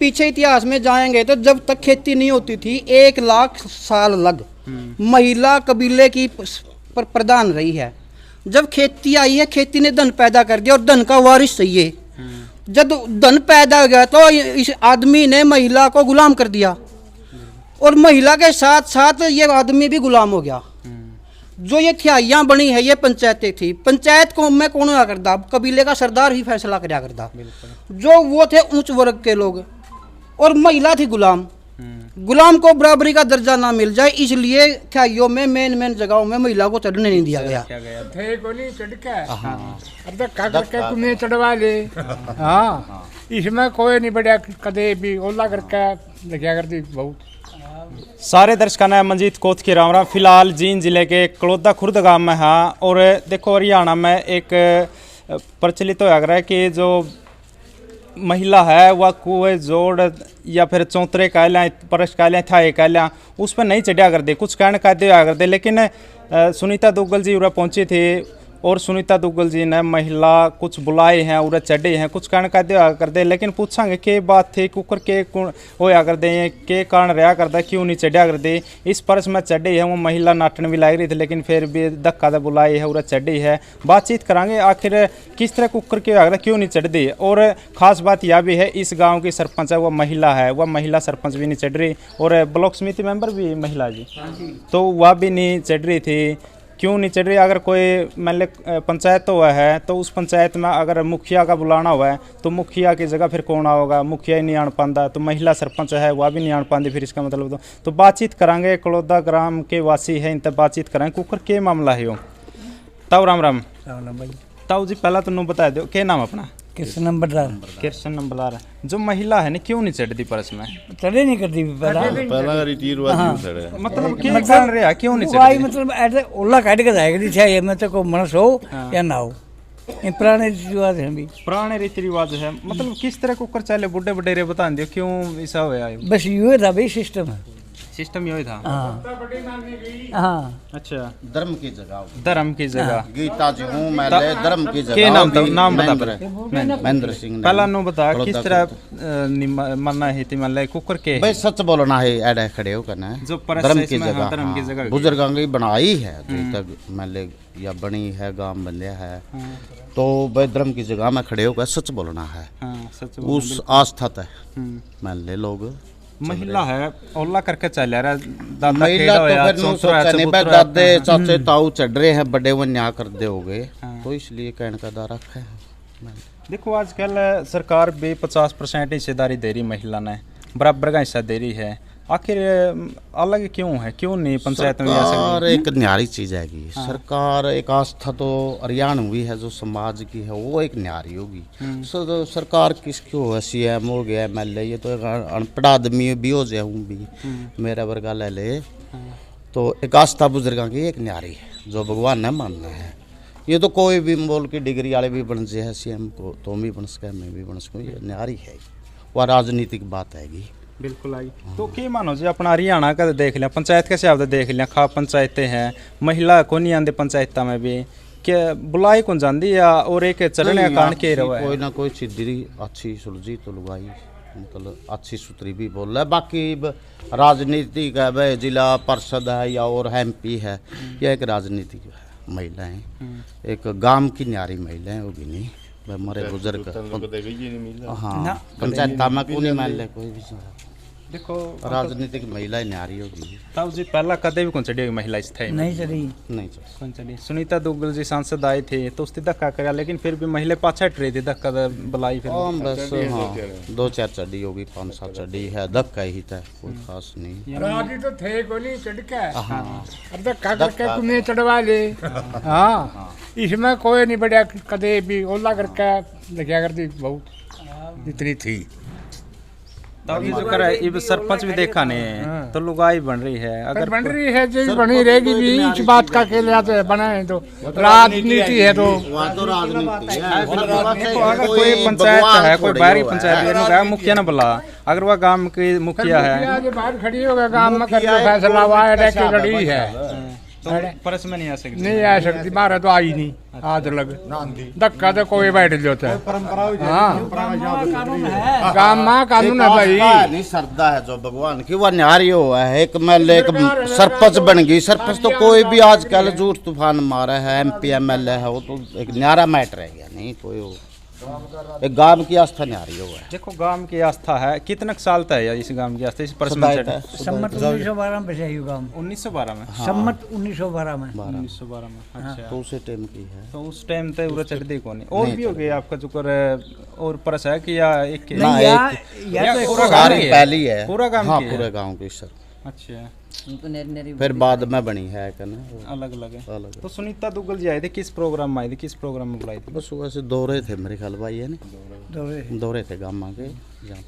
पीछे इतिहास में जाएंगे तो जब तक खेती नहीं होती थी 1 लाख साल लग महिला कबीले की प्रधान रही है। जब खेती आई है, खेती ने धन पैदा कर दिया और धन का वारिस चाहिए। जब धन पैदा हो गया तो इस आदमी ने महिला को गुलाम कर दिया और महिला के साथ साथ ये आदमी भी गुलाम हो गया। जो ये थियाइयाँ बनी है, ये पंचायतें थी। पंचायत को में कौन हुआ करता? कबीले का सरदार ही फैसला कराया करता। जो वो थे उच्च वर्ग के लोग और महिला थी गुलाम। गुलाम को बराबरी का दर्जा ना मिल जाए, इसलिए थियाइयों में मेन जगहों में महिला को चढ़ने नहीं दिया गया। थे को नहीं चढ़ के अब तक का करके तुम्हें चढ़वा ले। हाँ, इसमें कोई नहीं बढ़िया कदे भी ओला करके लगा करती बहुत। सारे दर्शकों ने मंजीत कोत की राम राम। फिलहाल जींद जिले के कड़ौदा खुर्द गांव में हाँ। और देखो हरियाणा में एक प्रचलित हो रहा है कि जो महिला है वह कुएं जोड़ या फिर चौतरे कहलें, परस कहलें, थाए कहलें, उस पर नहीं चढ़िया कर दे, कुछ कहने का दिया कर दे। लेकिन सुनीता दुग्गल जी उरा पहुंची थी और सुनीता दुग्गल जी ने महिला कुछ बुलाए हैं उरा चढ़े हैं, कुछ कहने का दिया कर दे। लेकिन पूछांगे के बात थी कुकर के होया कर दे, के कारण रहा करता, क्यों नहीं चढ़िया कर दे। इस परस में चढ़ी है वो महिला नाटन भी लग रही थी, लेकिन फिर भी धक्का दे बुलाई है उरा चढ़ी है। बातचीत करांगे आखिर किस तरह कुकर के आकर क्यों नहीं चढ़ दी। और ख़ास बात यह भी है इस गाँव की सरपंच है वह महिला है, वह महिला सरपंच भी नहीं चढ़ रही और ब्लॉक समिति मेंबर भी महिला जी, तो वह भी नहीं चढ़ रही थी। क्यों नहीं चढ़ रही? अगर कोई मान ले पंचायत हुआ है तो उस पंचायत में अगर मुखिया का बुलाना हुआ है तो मुखिया की जगह फिर कौन आओगा? मुखिया ही नहीं आन पाता, तो महिला सरपंच है वह भी नहीं आन पाती। फिर इसका मतलब तो बातचीत करांगे, कड़ौदा ग्राम के वासी हैं, इन तक बातचीत कराएंगे कुकर के मामला है। ताऊ राम राम। भाई ताऊ जी पहला तो बता दो क्या नाम अपना? कृष्ण नंबरदार। कृष्ण नंबरदार। जो महिला है ना क्यों नहीं चढ़ती परस में? चढ़े नहीं करती पहला रीति रिवाज चढ़े मतलब क्या कारण रहा क्यों नहीं चढ़ती? मतलब ऐसे ओला काट के जाएगी चाहिए मैं तो को मनस हो या ना हो, ये पुराने रीति रिवाज हैं भी। पुराने रीति रिवाज है मतलब किस तरह कुकर चले बुढ़े बडेरे बता दो क्यों ऐसा हुआ? बस ये था भाई सिस्टम है, सिस्टम यही था। हाँ अच्छा, धर्म की जगह, धर्म की जगह गीता जी हूँ मैं ले धर्म की जगह। के नाम नाम बता महेंद्र सिंह। पहला नो बता किस तरह मरना है मान ले कुकर के भाई सच बोलना है, एडे खड़े हो करना है जो धर्म की जगह, धर्म की जगह बुजुर्गों की बनाई है जो तक मान ले या बनी है गांव बंदिया है, तो भाई धर्म की जगह में खड़े होकर सच बोलना है। उस आस्था तक मान ले लोग महिला है ओला करके चल रहा है। महिला तो फिर दादे चाचे ताऊ चढ़ रहे हैं बड़े वो न्याय कर दे हो गए, तो इसलिए कहने का दायरा है। देखो आजकल सरकार भी 50% हिस्सेदारी दे रही महिला ने, बराबर का हिस्सा दे रही है। आखिर अलग क्यों है, क्यों नहीं पंचायत में? सरकार एक न्यारी चीज है सरकार एक आस्था तो हरियाणवी है जो समाज की है वो एक न्यारी होगी। तो सरकार किसकी हो, CM हो गया MLA, ये तो एक अनपढ़ आदमी भी हो जाए हूँ भी मेरा वर्गा ले ले, तो एक आस्था बुजुर्गों की एक न्यारी है जो भगवान ने मानना है। ये तो कोई भी बोल की डिग्री वाले भी बन जाए CM को तो भी बन सके, मैं भी बन सकूँ, ये न्यारी है, वह राजनीतिक बात हैगी। बिल्कुल आई। तो क्या मानो जी अपना हरियाणा का देख लिया, पंचायत के शब्द देख लिया, खा पंचायतें हैं, महिला को नहीं आते पंचायत में भी क्या बुलाई कौन जाती या और एक चलने का कारण के रहा है? कोई ना कोई सीधी अच्छी सुलझी तो लुगाई मतलब अच्छी सुथरी भी बोल रहा है। बाकी राजनीतिक है भाई, जिला परिषद है या और MP है, यह एक राजनीतिक महिला है, एक गांव की न्यारी महिला है वो भी नहीं हमारे बुजुर्ग। हाँ पंचायत में को नहीं मान ले कोई भी। देखो राजनीतिक महिला न्यारी होगी। ताऊ जी पहला कदे भी कौन चढ़ी महिला इस थे नहीं चढ़ी, नहीं कौन चढ़ी? सुनीता दुग्गल जी सांसद आए थे तो उसने धक्का कराया, लेकिन फिर भी महिला पाछा हट रही थी, धक्का बुलाई फिर बस हाँ 2-4 चढ़ी होगी, 5-7 चढ़ी है, धक्का ही था कोई खास नहीं। राजी तो थे को नहीं चढ़ के अब धक्का करके तुम्हें चढ़वा ले। हाँ, इसमें कोई नहीं बढ़िया कदे भी ओला करके लगा करती बहुत इतनी थी। तब ये जो कर रहा है ये सरपंच भी देखा नहीं तो लुगाई बन रही है, अगर बन रही है जो बनी रहेगी भी इस बात का के लिए तो बना है, तो राजनीति है तो वहाँ तो राजनीति है। अगर कोई पंचायत है, कोई बाहरी पंचायत है, मुखिया ना बुला, अगर वह गांव की मुखिया है बाहर खड़ी होगा गांव में फैसला हुआ है तो परस में नहीं आ सकती। नहीं आ सकती, मारे तो आई नहीं आज लग धक्का तो कोई बैठ जाता है। हाँ गाँव में कानून है भाई। नहीं श्रद्धा है जो भगवान की वो न्यारी हुआ है। एक महल एक सरपंच बन गई। सरपंच तो कोई भी आजकल झूठ तूफान मारा है, MP MLA है, वो तो एक न्यारा मैटर है गया। नहीं कोई एक गांव की आस्था न्यारी हुआ है। देखो गांव की आस्था है, कितने साल तक है इस गांव की आस्था? इस परस में सम्मत 1912 में बसा गाँव। 1912 में? सम्मत 1912 में। 1912 में, अच्छा। तो उसी टाइम की है। तो उस टाइम तक उरा चढ़ दी कौन? और भी हो गए आपका जो कर और परस है कि या एक के? नहीं या तो पूरा गाँव सारी ही है? पहली है पूरा गाँव हाँ की है? पूरे गांव की सर। अच्छा, फिर बाद में बनी है कहना अलग अलग है। अलग। तो सुनीता दुग्गल जी आए थे, किस प्रोग्राम में आए थे, किस प्रोग्राम में बुलाई थी? बस वैसे दौरे थे मेरे ख्याल भाई है ना, दौरे थे गाँव के।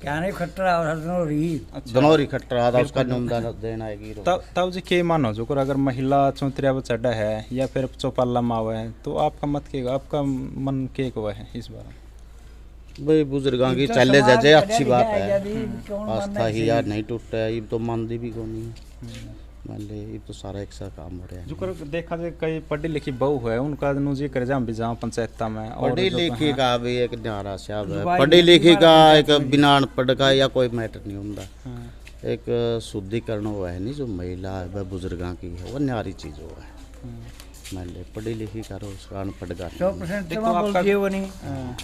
क्या नहीं खतरा और हरदनोरी धनौरी खट्टा था उसका नुमदा देना आएगी। तब जी के मानो जो अगर महिला चौतरिया पर चढ़ा है या फिर चौपाला में आवा है तो आपका मत के, आपका मन के हुआ है इस बार? भाई बुजुर्गों की चले जाए अच्छी बात है। आस्था ही यार नहीं टूटा है, ये तो मानती भी कौन नहीं मान ले। ये तो सारा एक सा काम हो रहा है। जो कर देखा जाए कई पढ़ी लिखी बहू है उनका नुजी कर जाम भी जाऊँ पंचायत में। पढ़ी लिखी का भी एक न्यारा साहब है। पढ़ी लिखी का एक बिना अनपढ़ का या कोई मैटर नहीं होता। एक शुद्धिकरण हुआ है नहीं जो महिला है वह बुजुर्गों की है, वो न्यारी चीज हुआ है। मान ले पढ़ी लिखी करो उसका अनपढ़ का 100% तो मैं बोल दिए वो नहीं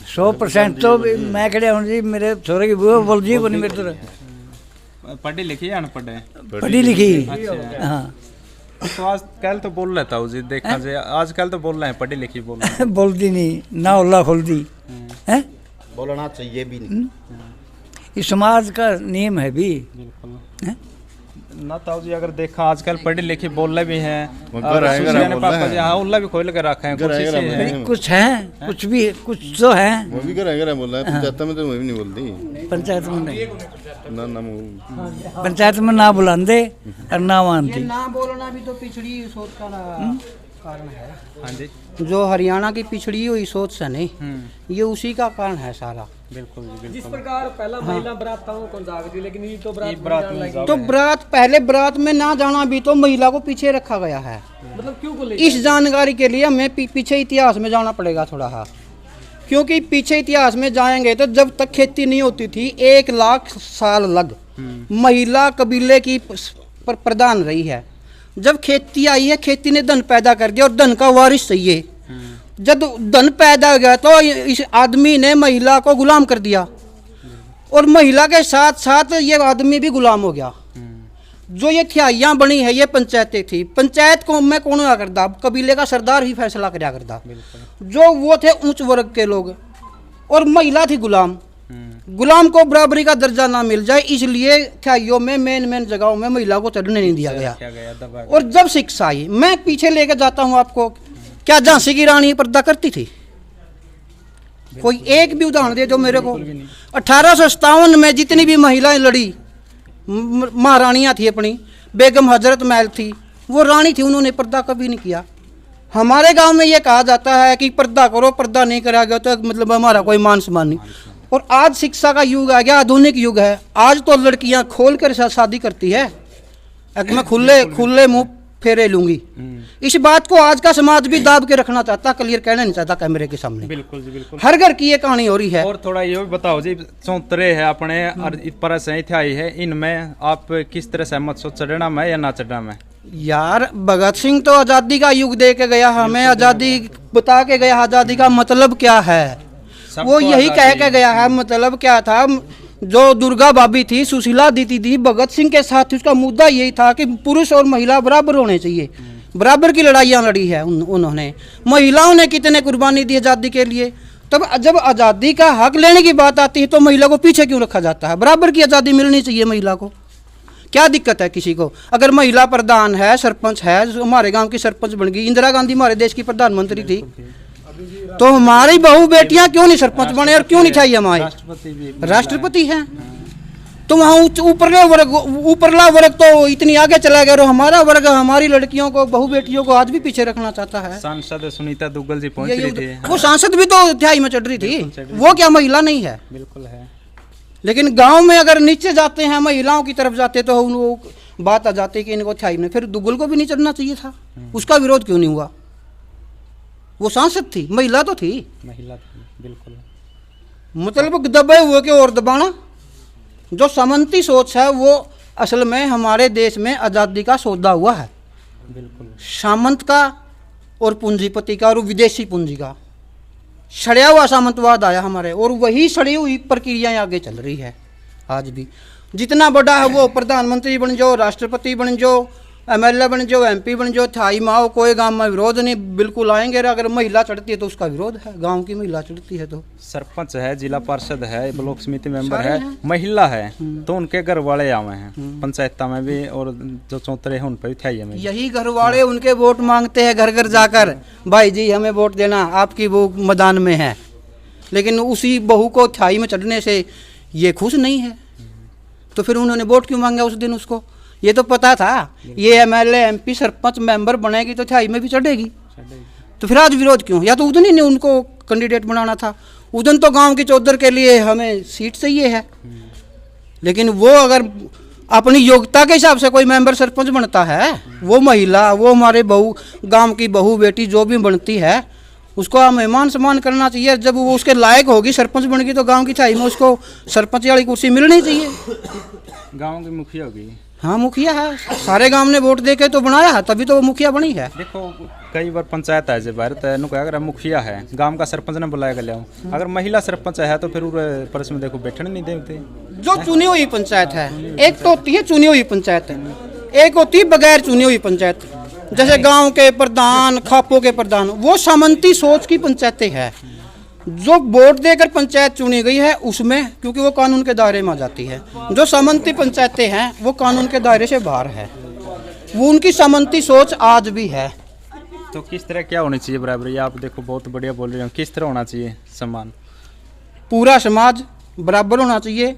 100% तो मैं खड़े हूँ जी। मेरे छोरे की बुआ बोल दिए वो नहीं मेरे तरह पढ़ी लिखी या अनपढ़ है? पढ़ी लिखी। अच्छा। हाँ तो आज कल तो बोल रहा था जी, देखा जाए आजकल तो बोल रहे हैं पढ़ी लिखी बोल रहे हैं। बोलती नहीं ना उल्ला खोलती है। बोलना चाहिए भी नहीं। ये समाज का नियम है भी। बिल्कुल हैं? ना ताऊ जी अगर देखा आजकल पढ़े लिखे बोल रहे भी हैं, पापा जी हाँ उल्ला भी खोल कर रखा है, कुछ इसी है। कुछ है, कुछ भी कुछ तो है। वो भी करेगा बोल रहा है पंचायत में तो मैं भी नहीं बोलती। पंचायत में नहीं, ना ना पंचायत में ना बुलाते और ना मानती। ना बोलना भी तो पिछड़ी सोच का कारण है। हाँ जी जो हरियाणा की पिछड़ी हुई सोच से नहीं, ये उसी का कारण है सारा। बिल्कुल जी बिल्कुल। जिस प्रकार पहला महिला बराताओं को जागती, लेकिन ये तो ये बरात में जाओ तो बरात पहले बरात में ना जाना भी तो महिला को पीछे रखा गया है। मतलब क्यों को इस जानकारी के लिए हमें पीछे इतिहास में जाना पड़ेगा थोड़ा सा, क्योंकि पीछे इतिहास में जाएंगे तो जब तक खेती नहीं होती थी 1 लाख साल लग महिला कबीले की प्रधान रही है। जब खेती आई है, खेती ने धन पैदा कर दिया और धन का वारिस चाहिए। जब धन पैदा हो गया तो इस आदमी ने महिला को गुलाम कर दिया और महिला के साथ साथ ये आदमी भी गुलाम हो गया। जो ये थियाइयाँ बनी है ये पंचायतें थी, पंचायत को मैं कौन हुआ करता, कबीले का सरदार ही फैसला कराया करता। जो वो थे उच्च वर्ग के लोग और महिला थी गुलाम। गुलाम को बराबरी का दर्जा ना मिल जाए इसलिए थियाइयों में मेन जगहों में महिला को चढ़ने नहीं दिया गया। और जब शिक्षा आई, मैं पीछे लेकर जाता हूँ आपको, क्या झांसी की रानी पर्दा करती थी? कोई एक भी उदाहरण दे दो मेरे को। 1857 में जितनी भी महिलाएं लड़ी, महारानियां थी अपनी, बेगम हजरत महल थी, वो रानी थी, उन्होंने पर्दा कभी नहीं किया। हमारे गांव में ये कहा जाता है कि पर्दा करो, पर्दा नहीं करा गया तो मतलब हमारा कोई मान सम्मान नहीं। और आज शिक्षा का युग आ गया, आधुनिक युग है। आज तो लड़कियां खोल कर शादी करती है। मैं खुले मुंह फेरे लूंगी। इस बात को आज का समाज भी दाब के रखना चाहता, क्लियर कहना नहीं चाहता कैमरे के सामने। बिल्कुल जी बिल्कुल। हर घर की ये कहानी हो रही है। और थोड़ा ये भी बताओ जी, चौतरे है अपने और परस है इत्यादि है, इनमें आप किस तरह सहमत हो, चढ़ना में या ना चढ़ना में? यार भगत सिंह तो आज़ादी का युग दे के गया, हमें आज़ादी बता के गया। आज़ादी का मतलब क्या है वो यही कह के गया है। मतलब क्या था, जो दुर्गा भाभी थी, सुशीला दीदी थी, भगत सिंह के साथ उसका मुद्दा यही था कि पुरुष और महिला बराबर होने चाहिए। बराबर की लड़ाइयाँ लड़ी है उन्होंने। महिलाओं ने कितने कुर्बानी दी आज़ादी के लिए। तब जब आज़ादी का हक लेने की बात आती है तो महिला को पीछे क्यों रखा जाता है? बराबर की आज़ादी मिलनी चाहिए महिला को। क्या दिक्कत है किसी को? अगर महिला प्रधान है, सरपंच है, हमारे गांव की सरपंच बन गई, इंदिरा गांधी हमारे देश की प्रधानमंत्री थी, तो हमारी बहू बेटियां क्यों नहीं सरपंच बने और क्यों नहीं चाहिए हमारे राष्ट्रपति हैं? तो वहाँ ऊपरला वर्ग तो इतनी आगे चला गया और हमारा वर्ग हमारी लड़कियों को, बहू बेटियों को आज भी पीछे रखना चाहता है। सांसद सुनीता दुग्गल जी पहुंच रही थी, वो सांसद भी तो थियाई में चढ़ रही थी, वो क्या महिला नहीं है? बिल्कुल है। लेकिन गांव में अगर नीचे जाते हैं, महिलाओं की तरफ जाते तो बात आ जाती कि इनको थाई में, फिर दुगुल को भी नहीं चढ़ना चाहिए था, उसका विरोध क्यों नहीं हुआ? वो सांसद थी, महिला तो थी, महिला थी, बिल्कुल। मतलब दबे हुए के और दबाना। जो सामंती सोच है वो असल में हमारे देश में आज़ादी का सौदा हुआ है, बिल्कुल सामंत का और पूंजीपति का और विदेशी पूंजी का सड़िया हुआ सामंतवाद आया हमारे, और वही सड़ी हुई प्रक्रियाएं आगे चल रही है आज भी। जितना बड़ा है वो प्रधानमंत्री बन जाओ, राष्ट्रपति बन जाओ, एमएलए बन जाओ, एमपी बन जाओ, थाई माओ, कोई गांव में विरोध नहीं, बिल्कुल आएंगे। अगर महिला चढ़ती है तो उसका विरोध है, गांव की महिला चढ़ती है तो। सरपंच है, जिला पार्षद है, ब्लॉक समिति मेंबर सारे है, हैं। महिला है, तो उनके घर वाले आवे हैं पंचायत में भी, और जो चौतरे हैं उन पर भी थाई में। यही घर वाले उनके वोट मांगते हैं घर घर जाकर, भाई जी हमें वोट देना, आपकी वो मैदान में है। लेकिन उसी बहू को थाई में चढ़ने से ये खुश नहीं है, तो फिर उन्होंने वोट क्यों मांगा उस दिन उसको? ये तो पता था ये एमएलए एमपी सरपंच मेंबर बनेगी तो थाई में भी चढ़ेगी, तो फिर आज विरोध क्यों? या तो उधर ही उनको कैंडिडेट बनाना था, उधर तो गांव की चौधर के लिए हमें सीट चाहिए है। लेकिन वो अगर अपनी योग्यता के हिसाब से कोई मेंबर सरपंच बनता है, वो महिला, वो हमारे बहू, गांव की बहू बेटी जो भी बनती है, उसको हमें मान सम्मान करना चाहिए। जब वो उसके लायक होगी, सरपंच बन गई, तो गांव की थाई में उसको सरपंच वाली कुर्सी मिलनी चाहिए। गांव की मुखिया होगी। हाँ मुखिया है, सारे गांव ने वोट दे के तो बनाया है, तभी तो वो मुखिया बनी है। देखो कई बार पंचायत है जब भारत है, अगर मुखिया है, गांव का सरपंच ने बुलाया गया, अगर महिला सरपंच है तो फिर परस में देखो बैठने नहीं देते। जो चुनी हुई पंचायत है, एक तो होती है चुनी हुई पंचायत, एक होती है बगैर चुनी हुई पंचायत। जैसे गांव के प्रधान, खापों के प्रधान, वो सामंती सोच की पंचायतें हैं। जो वोट देकर पंचायत चुनी गई है उसमें, क्योंकि वो कानून के दायरे में आ जाती है। जो सामंती पंचायतें हैं वो कानून के दायरे से बाहर है, वो उनकी सामंती सोच आज भी है। तो किस तरह क्या होनी चाहिए बराबरी? आप देखो बहुत बढ़िया बोल रहे हो, किस तरह होना चाहिए सम्मान? पूरा समाज बराबर होना चाहिए,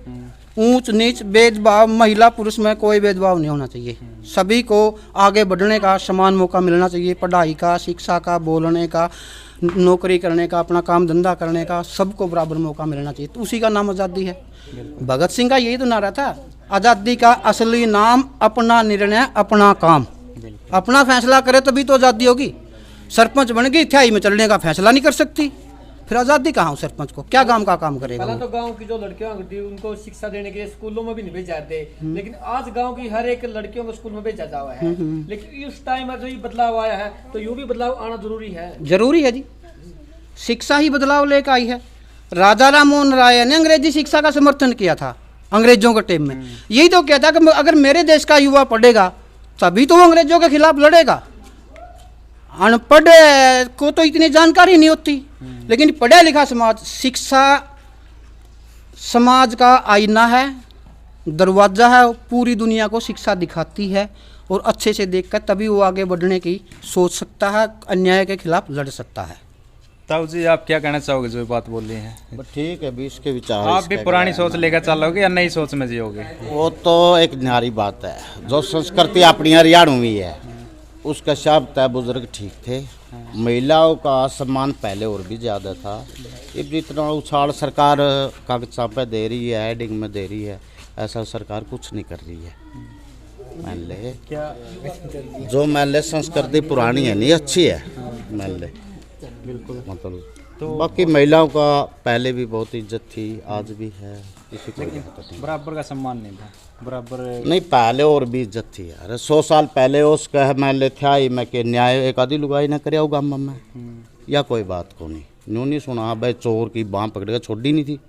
ऊंच नीच भेदभाव, महिला पुरुष में कोई भेदभाव नहीं होना चाहिए। सभी को आगे बढ़ने का समान मौका मिलना चाहिए, पढ़ाई का, शिक्षा का, बोलने का, नौकरी करने का, अपना काम धंधा करने का, सबको बराबर मौका मिलना चाहिए। तो उसी का नाम आज़ादी है। भगत सिंह का यही तो नारा था, आज़ादी का असली नाम अपना निर्णय अपना काम, अपना फैसला करे तभी तो आज़ादी होगी। सरपंच बन गई, थाई में चलने का फैसला नहीं कर सकती, फिर आज़ादी कहाँ हो? सरपंच को क्या गांव का काम करेगा? पहले तो गांव की जो लड़कियां होती उनको शिक्षा देने के लिए स्कूलों में भी नहीं भेजा जाते, लेकिन आज गांव की हर एक लड़कियों को स्कूल में भेजा जा हुआ है। लेकिन इस टाइम में जो ये बदलाव आया है, तो यूं भी बदलाव आना जरूरी है। जरूरी है जी, शिक्षा ही बदलाव लेकर आई है। राजा राम मोहन राय ने अंग्रेजी शिक्षा का समर्थन किया था अंग्रेजों के टाइम में। यही तो कहता कि अगर मेरे देश का युवा पढ़ेगा तभी तो वो अंग्रेजों के खिलाफ लड़ेगा। अनपढ़ को तो इतनी जानकारी नहीं होती, लेकिन पढ़ा लिखा समाज, शिक्षा समाज का आईना है, दरवाज़ा है, पूरी दुनिया को शिक्षा दिखाती है, और अच्छे से देखकर तभी वो आगे बढ़ने की सोच सकता है, अन्याय के खिलाफ लड़ सकता है। ताऊ जी आप क्या कहना चाहोगे जो बात बोल रही है? ठीक है, भी इसके विचार आप भी पुरानी सोच लेकर चलोगे या नई सोच में जियोगे? वो तो एक न्यारी बात है। जो संस्कृति अपनी हरियाणवी है उसका शब्द तय बुजुर्ग ठीक थे। महिलाओं का सम्मान पहले और भी ज़्यादा था। अब जितना उछाल सरकार कागज़ां पे दे रही है, हेडिंग में दे रही है, ऐसा सरकार कुछ नहीं कर रही है। मान ले क्या जो मान ले संस्कृति पुरानी है, नहीं अच्छी है, मान ले बिल्कुल। मतलब तो बाकी महिलाओं का पहले भी बहुत इज्जत थी, आज भी है, किसी को दिक्कत नहीं। बराबर का सम्मान नहीं था, बराबर नहीं पहले और भी इज्जत थी यार। 100 साल पहले उसका मैं ले था ही मैं के न्याय एक आधी लुगाई ना करे गाँव में, या कोई बात को नहीं न्यू नहीं सुना भाई चोर की बाँह पकड़ के छोड़ी नहीं थी।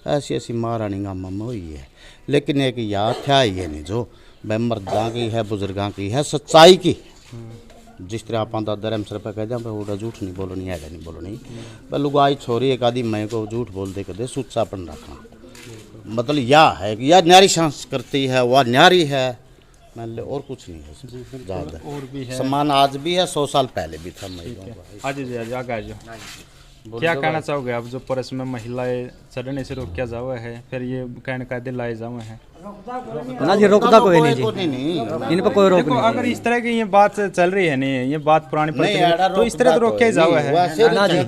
ऐसी ऐसी महारानी गाँव में हुई है। लेकिन एक याद था ये नहीं जो भाई मर्दा की है, बुजुर्गां की है, सच्चाई की। जिस तरह आप धर्म सर पर कह दें वो झूठ नहीं बोलनी है, नहीं बोलनी पर लुगाई छोरी एक आधी मैं को झूठ बोल दे कर दे, सुच्चापन रखना मतलब या है कि या न्यारी संस्कृति है, वह न्यारी है, मान ले और कुछ नहीं है ज़्यादा। और भी है सम्मान आज भी है, 100 साल पहले भी था महिलाओं का। आज जी आगे आ जाओ। क्या कहना चाहोगे आप जो परस में महिलाएं चढ़ने से रोक जाओ है, फिर ये कहने कायदे लाए जाओ हैं? ना जी रोकता कोई नहीं जी, नहीं इन पर कोई रोक देखो नहीं। अगर इस तरह की ये बात चल रही है नहीं, ये बात पुरानी पड़ नहीं, चुकी है, तो इस तरह तो रोके जाओ है। ना जी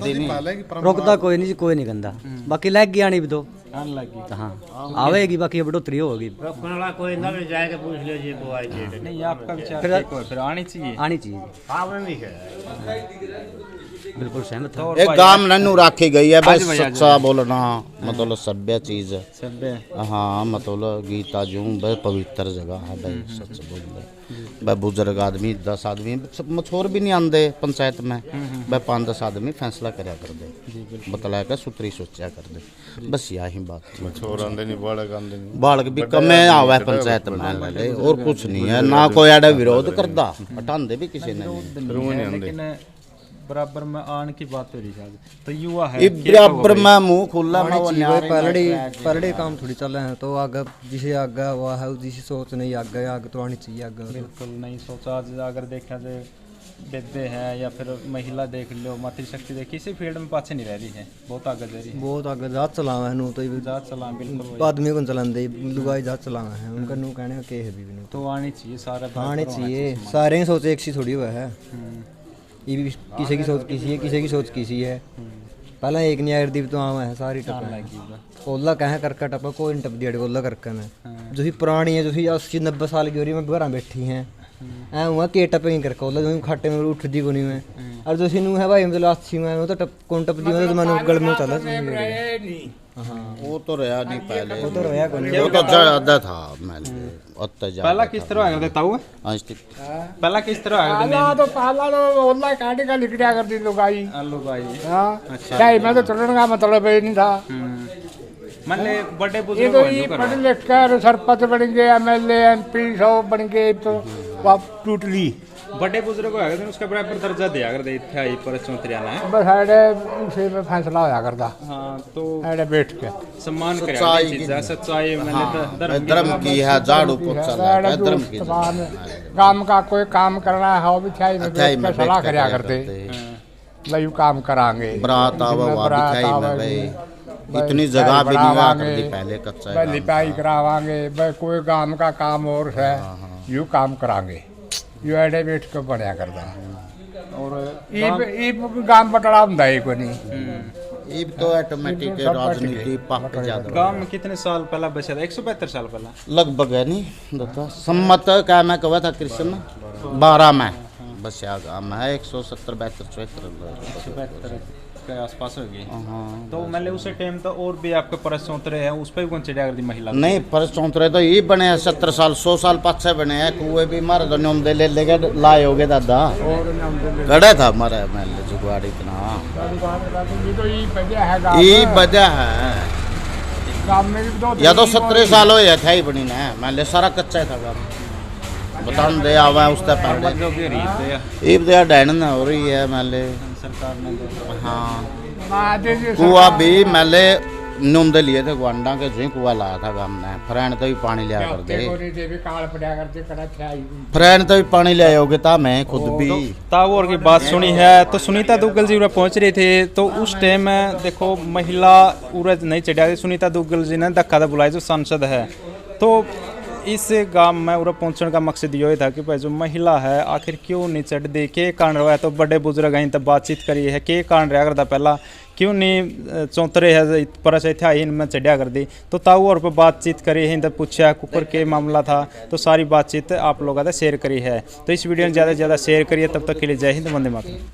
रोकता कोई नहीं जी, कोई नहीं गंदा। बाकी लग गया नहीं भी दो आने लगी। हाँ आवेगी, बाकी बढ़ोतरी होगी। कोई ना भी जाके पूछ लीजिए वो आई डेट नहीं आपका विचार फिर- ठीक हो, फिर आनी चाहिए। आनी चाहिए, आपने नहीं है बिल्कुल सहमत तो है। और एक भाई- गाम नन्नू राखी गई है बस, आज भैया सच्चा बोलना मतलब सभ्य चीज है। सब है। हाँ मतलब गीता जूं बे पवित्र जगह है भाई, सच बोल रहे भाई। बुजुर्ग आदमी 10 आदमी मछोर भी नहीं आंदे पंचायत में भाई, 5-10 आदमी फैसला करया कर दे, बतलाया कर सुतरी सोचा कर दे, बस यही बात। छोर आंदे नहीं, बालक आंदे नहीं। बालक भी कमे आवे पंचायत में ले, और कुछ नहीं है ना। कोई आड़ा विरोध करदा, हटांदे भी किसी ने नहीं। लेकिन बराबर में आने की बात हो रही है, तो युवा है ये बराबर में मुंह खुला में वो न्यारे पलड़ी काम थोड़ी चल रहे हैं, तो आगे जिसे आगे हुआ है जिसे सोच नहीं आगे आगे तो आनी चाहिए आगे। बिल्कुल नहीं सोचा। आज अगर देखा जाए विद्य है या फिर महिला देख लो, मातृशक्ति देख, किसी फील्ड में पाछे नहीं रह रही है, बहुत आगे जा रही है। बहुत आगे जात चलावा है नू, तो ये जात चला बिल्कुल वही। आदमी को चलाते लुगाई जात चलावा है उनका, नू कहने का के है भी नू तो आनी चाहिए सारा बराबर आने होना चाहिए। सारे की सोच एक सी थोड़ी हुआ है, ये भी किसी की सोच किसी है, किसी की सोच किसी है। पहले एक न्याय दीप तो आवा है सारी टप लगी बा। ओला कहे करके टपा कोई नहीं टप दिया ओला करके में जो ही पुरानी है, जो ही 80-90 साल की हो रही में घर बैठी हैं ऐ हुआ के टपेंगे करके ओला जो खाटे में उठ दी कोनी में, और जो नू है भाई मतलब 80 में वो तो टप कौन टप दी मतलब मन गल में चला नहीं वो तो रहा नहीं पहले, वो तो रोया कोनी। वो तो ज्यादा था मैले उत्ते ज्यादा। पहला किस तरह आगे देता हुआ, आज तक पहला किस तरह आगे पहला तो ओला काटे का लिखड़ा कर दी लोग आई। आलू भाई। हाँ क्या मैं तो चलने का मतलब ही नहीं था। मान ले बड़े ये बुजुर्ग तो को ये जो करो। पढ़ लिख कर सरपंच बन गए, एमएलए एमपी सब बन गए, तो वाप टूट ली। बड़े बुजुर्ग को आगे उसका बराबर दर्जा दिया अगर दे था ही पर 34 है। बस ऐडे उसे में फैसला होया करता, हाँ तो ऐडे बैठ के सम्मान करे सच्चाई चीज की- सच्चाई मैंने धर्म की है, झाड़ू पोछा ऐडे है, धर्म की तमाम काम का कोई काम करना है वो भी छाई में अथाई बैठ में के सलाह बैठ करया कर करते भाई, काम करांगे। बरात आवा इसमें वहाँ बरात बिठाई में आवेगी, भाई इतनी जगह भी नहीं हुआ करती बढ़ावांगे, पहले, कच्चा भाई है लिपाई करावांगे, भाई कोई काम का काम और है यू काम करांगे, यू ऐडे बैठ के बढ़िया करता। और ई गांव बटड़ा हुंदा ही कोई नहीं। इब तो ऑटोमेटिक राजनीति पक ज्यादा गांव में कितने साल पहला बचा था, 172 साल पहला लगभग है नहीं दादा सम्मत क्या मैं कहा था कृष्ण 12 में बस गाँव में है 170-72-74 के आसपास हो गई। हाँ तो मैंने उसे टाइम तो और भी आपके परस चौंतरे हैं, उस पर भी कौन चिड़िया कर दी महिला को? नहीं पर चौंतरे तो ये बने हैं 70 साल 100 साल पाछे बने हैं, कुएं भी मारे तो न्योम दे ले लेके लाए होगे दादा, गड़ा था मारे महल जुगाड़ इतना ये तो ये वजह है गांव ये में। वजह है। गांव में भी या तो 17 साल हो या था ही बनी ना महल सारा कच्चा ही था काम बता दे आवा उसका पहले जो भी रीत है ईब दे डैन ना हो रही है महल। सरकार ने तो हाँ कुआ भी महल नुम दे लिए थे गुआंडा के जो कुआ लाया था गांव ने, फ्रेंड तो भी पानी लिया कर दे, फ्रेंड तो भी पानी ले आओगे था मैं खुद भी। तावोर की बात सुनी है तो सुनीता दुग्गल जी उरे पहुंच रही थी, तो उस टाइम में देखो महिला उरे नहीं चढ़ा थी, सुनीता दुग्गल जी ने धक्का था बुलाया जो सांसद है। तो इस गांव में उरे पहुंचने का मकसद ये था कि भाई जो महिला है आखिर क्यों नहीं चढ़ दी, के कारण रहा है, तो बड़े बुजुर्ग हैं तब बातचीत करी है के कारण रहा करता पहला क्यों नहीं चौंतरे है पर से था इनमें चढ़िया कर दी। तो ताऊ और पर बातचीत करी है, तब पूछा कुकर के मामला था, तो सारी बातचीत आप लोगों ने शेयर करी है। तो इस वीडियो में ज़्यादा से ज़्यादा शेयर करिए, तब तक के लिए जय हिंद, वंदे मातरम।